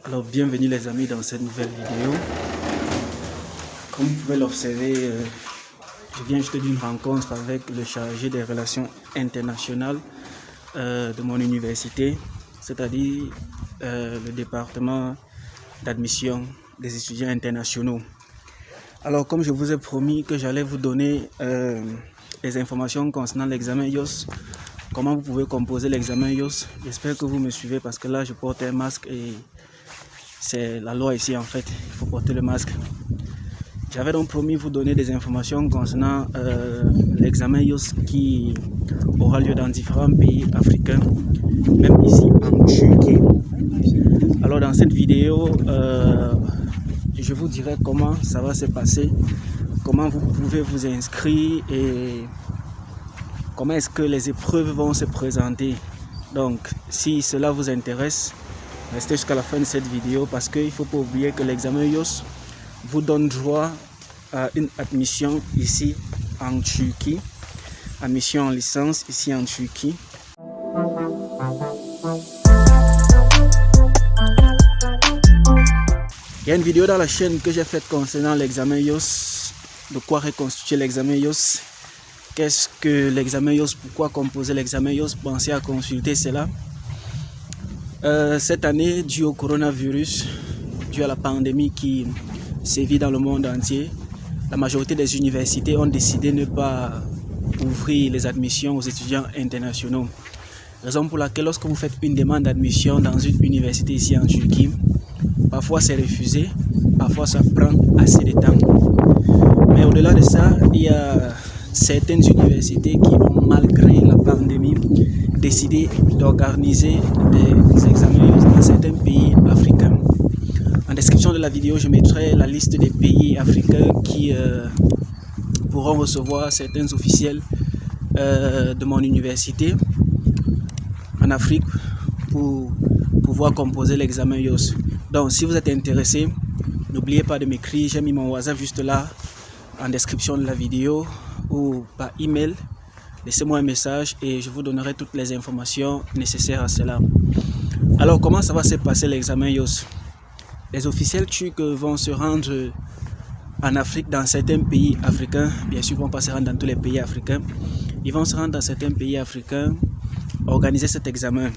Alors bienvenue les amis dans cette nouvelle vidéo. Comme vous pouvez l'observer, je viens juste d'une rencontre avec le chargé des relations internationales de mon université, c'est-à-dire le département d'admission des étudiants internationaux. Alors comme je vous ai promis que j'allais vous donner des informations concernant l'examen IOS, comment vous pouvez composer l'examen IOS, j'espère que vous me suivez parce que là je porte un masque et c'est la loi ici en fait, il faut porter le masque. J'avais donc promis vous donner des informations concernant l'examen IOS qui aura lieu dans différents pays africains, même ici en Turquie. Alors dans cette vidéo, je vous dirai comment ça va se passer, comment vous pouvez vous inscrire et comment est-ce que les épreuves vont se présenter. Donc si cela vous intéresse, restez jusqu'à la fin de cette vidéo parce qu'il ne faut pas oublier que l'examen IOS vous donne droit à une admission ici en Turquie, admission en licence ici en Turquie. Il y a une vidéo dans la chaîne que j'ai faite concernant l'examen IOS, de quoi reconstituer l'examen IOS, qu'est-ce que l'examen IOS, pourquoi composer l'examen IOS, pensez à consulter cela. Cette année, dû au coronavirus, dû à la pandémie qui sévit dans le monde entier, la majorité des universités ont décidé de ne pas ouvrir les admissions aux étudiants internationaux. Raison pour laquelle lorsque vous faites une demande d'admission dans une université ici en Turquie, parfois c'est refusé, parfois ça prend assez de temps. Mais au-delà de ça, il y a certaines universités qui ont, malgré la pandémie, décidé d'organiser des examens dans certains pays africains. En description de la vidéo, je mettrai la liste des pays africains qui pourront recevoir certains officiels de mon université en Afrique pour pouvoir composer l'examen IOS. Donc si vous êtes intéressé, n'oubliez pas de m'écrire, j'ai mis mon WhatsApp juste là en description de la vidéo ou par email. Laissez-moi un message et je vous donnerai toutes les informations nécessaires à cela. Alors comment ça va se passer l'examen IOS? Les officiels turcs vont se rendre en Afrique, dans certains pays africains. Bien sûr, ils ne vont pas se rendre dans tous les pays africains. Ils vont se rendre dans certains pays africains, organiser cet examen.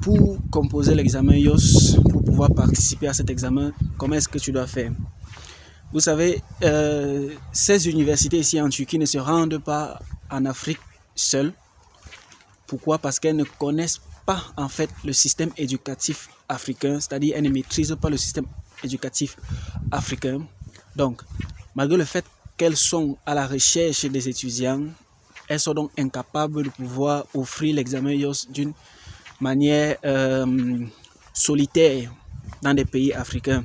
Pour composer l'examen IOS, pour pouvoir participer à cet examen, comment est-ce que tu dois faire? Vous savez, ces universités ici en Turquie ne se rendent pas en Afrique seules. Pourquoi? Parce qu'elles ne connaissent pas en fait le système éducatif africain, c'est-à-dire elles ne maîtrisent pas le système éducatif africain. Donc, malgré le fait qu'elles sont à la recherche des étudiants, elles sont donc incapables de pouvoir offrir l'examen IOS d'une manière solitaire dans des pays africains.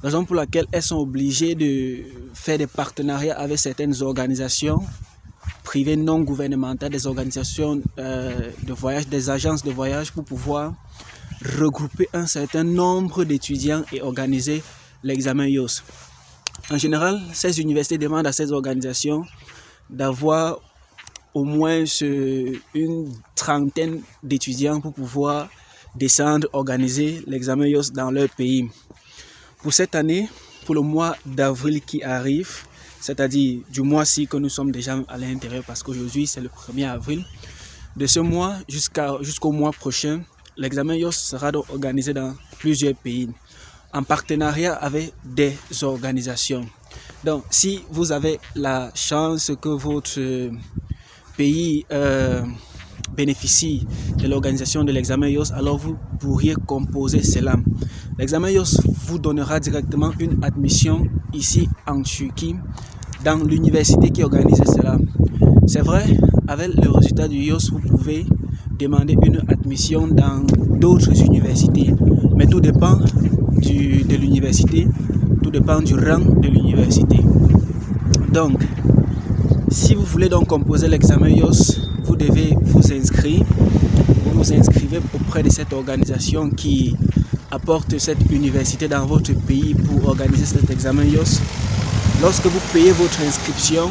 Raison pour laquelle elles sont obligées de faire des partenariats avec certaines organisations privées non gouvernementales, des organisations de voyage, des agences de voyage pour pouvoir regrouper un certain nombre d'étudiants et organiser l'examen IOS. En général, ces universités demandent à ces organisations d'avoir au moins une trentaine d'étudiants pour pouvoir descendre, organiser l'examen IOS dans leur pays. Pour cette année, pour le mois d'avril qui arrive, c'est-à-dire du mois-ci que nous sommes déjà à l'intérieur parce qu'aujourd'hui c'est le 1er avril, de ce mois jusqu'au mois prochain, l'examen IOS sera donc organisé dans plusieurs pays en partenariat avec des organisations. Donc si vous avez la chance que votre pays bénéficie de l'organisation de l'examen IOS, alors vous pourriez composer cela. L'examen IOS vous donnera directement une admission ici en Turquie dans l'université qui organise cela. C'est vrai, avec le résultat du IOS, vous pouvez demander une admission dans d'autres universités, mais tout dépend de l'université, tout dépend du rang de l'université. Donc, si vous voulez donc composer l'examen IOS, vous devez vous inscrire. Vous vous inscrivez auprès de cette organisation qui apporte cette université dans votre pays pour organiser cet examen IOS. Lorsque vous payez votre inscription,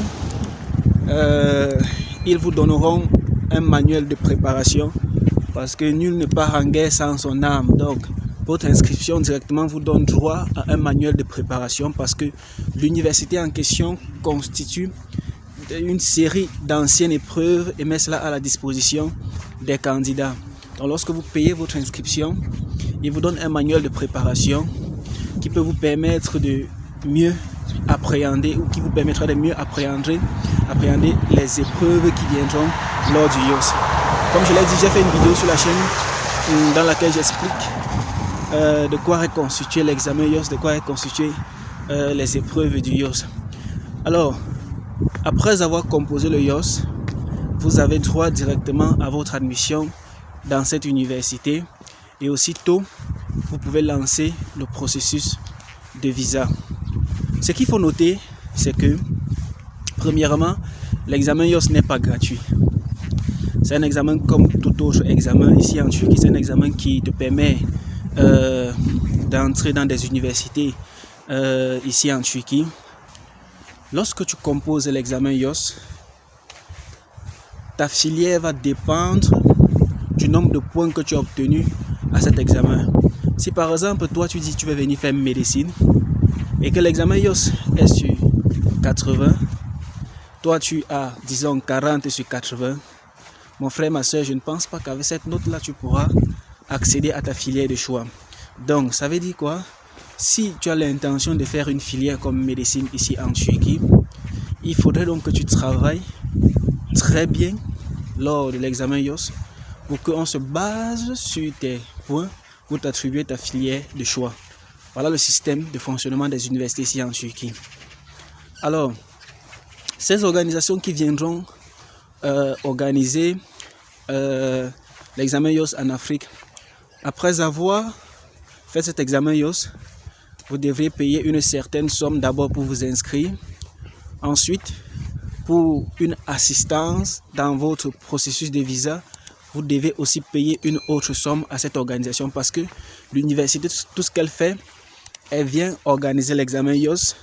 ils vous donneront un manuel de préparation parce que nul ne part en guerre sans son arme. Donc, votre inscription directement vous donne droit à un manuel de préparation parce que l'université en question constitue une série d'anciennes épreuves et met cela à la disposition des candidats. Donc lorsque vous payez votre inscription, il vous donne un manuel de préparation qui peut vous permettre de mieux appréhender ou qui vous permettra de mieux appréhender les épreuves qui viendront lors du YOS. Comme je l'ai dit, j'ai fait une vidéo sur la chaîne dans laquelle j'explique de quoi est constitué l'examen YOS, de quoi est constitué les épreuves du YOS. Alors, après avoir composé le YOS, vous avez droit directement à votre admission dans cette université et aussitôt, vous pouvez lancer le processus de visa. Ce qu'il faut noter, c'est que, premièrement, l'examen YOS n'est pas gratuit. C'est un examen comme tout autre examen. Ici en Turquie, c'est un examen qui te permet d'entrer dans des universités ici en Turquie. Lorsque tu composes l'examen YOS, ta filière va dépendre du nombre de points que tu as obtenus à cet examen. Si par exemple, toi tu dis que tu veux venir faire médecine et que l'examen YOS est sur 80, toi tu as, disons, 40 sur 80, mon frère, ma soeur, je ne pense pas qu'avec cette note-là, tu pourras accéder à ta filière de choix. Donc, ça veut dire quoi? Si tu as l'intention de faire une filière comme médecine ici en Turquie, il faudrait donc que tu travailles très bien lors de l'examen YOS pour qu'on se base sur tes points pour t'attribuer ta filière de choix. Voilà le système de fonctionnement des universités ici en Turquie. Alors, ces organisations qui viendront organiser l'examen YOS en Afrique, après avoir fait cet examen YOS, vous devrez payer une certaine somme d'abord pour vous inscrire. Ensuite, pour une assistance dans votre processus de visa, vous devez aussi payer une autre somme à cette organisation parce que l'université, tout ce qu'elle fait, elle vient organiser l'examen YOS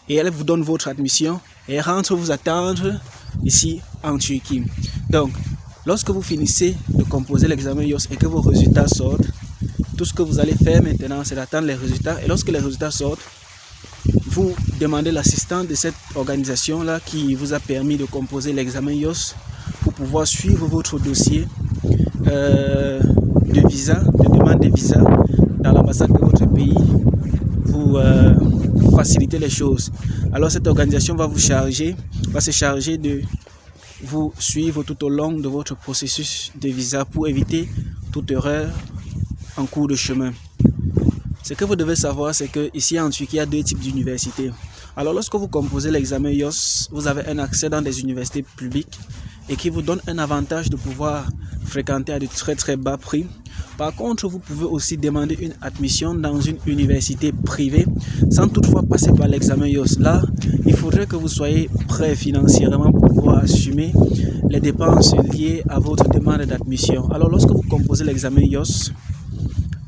et elle vous donne votre admission et elle rentre vous attendre ici en Turquie. Donc, lorsque vous finissez de composer l'examen YOS et que vos résultats sortent, tout ce que vous allez faire maintenant, c'est d'attendre les résultats. Et lorsque les résultats sortent, vous demandez l'assistance de cette organisation-là qui vous a permis de composer l'examen YOS pour pouvoir suivre votre dossier de visa, de demande de visa dans l'ambassade de votre pays. Vous faciliter les choses. Alors cette organisation va se charger de vous suivre tout au long de votre processus de visa pour éviter toute erreur en cours de chemin. Ce que vous devez savoir, c'est que ici en Turquie, il y a deux types d'universités. Alors lorsque vous composez l'examen YOS, vous avez un accès dans des universités publiques et qui vous donne un avantage de pouvoir fréquenter à de très bas prix. Par contre, vous pouvez aussi demander une admission dans une université privée sans toutefois passer par l'examen YOS. Là, il faudrait que vous soyez prêt financièrement pour pouvoir assumer les dépenses liées à votre demande d'admission. Alors, lorsque vous composez l'examen YOS,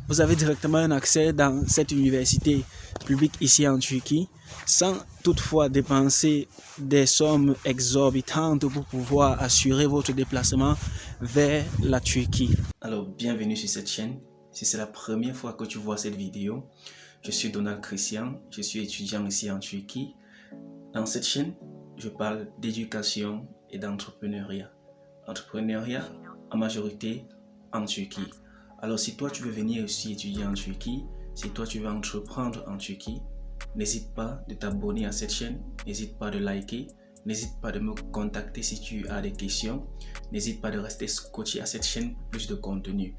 vous avez directement un accès dans cette université publique ici en Turquie sans toutefois dépenser des sommes exorbitantes pour pouvoir assurer votre déplacement vers la Turquie. Alors, bienvenue sur cette chaîne. Si c'est la première fois que tu vois cette vidéo, je suis Donald Christian, je suis étudiant ici en Turquie. Dans cette chaîne, je parle d'éducation et d'entrepreneuriat. Entrepreneuriat en majorité en Turquie. Alors, si toi tu veux venir aussi étudier en Turquie, si toi tu veux entreprendre en Turquie, n'hésite pas de t'abonner à cette chaîne, n'hésite pas de liker, n'hésite pas de me contacter si tu as des questions, n'hésite pas de rester scotché à cette chaîne pour plus de contenu.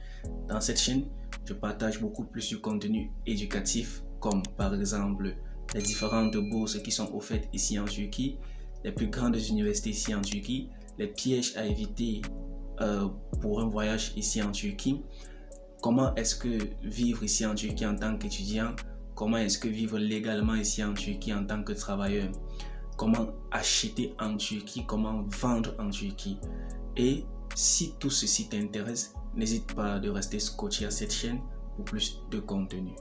Dans cette chaîne, je partage beaucoup plus de contenu éducatif comme par exemple les différentes bourses qui sont offertes ici en Turquie, les plus grandes universités ici en Turquie, les pièges à éviter pour un voyage ici en Turquie, comment est-ce que vivre ici en Turquie en tant qu'étudiant, comment est-ce que vivre légalement ici en Turquie en tant que travailleur, comment acheter en Turquie, comment vendre en Turquie. Et si tout ceci t'intéresse, n'hésite pas de rester scotché à cette chaîne pour plus de contenu.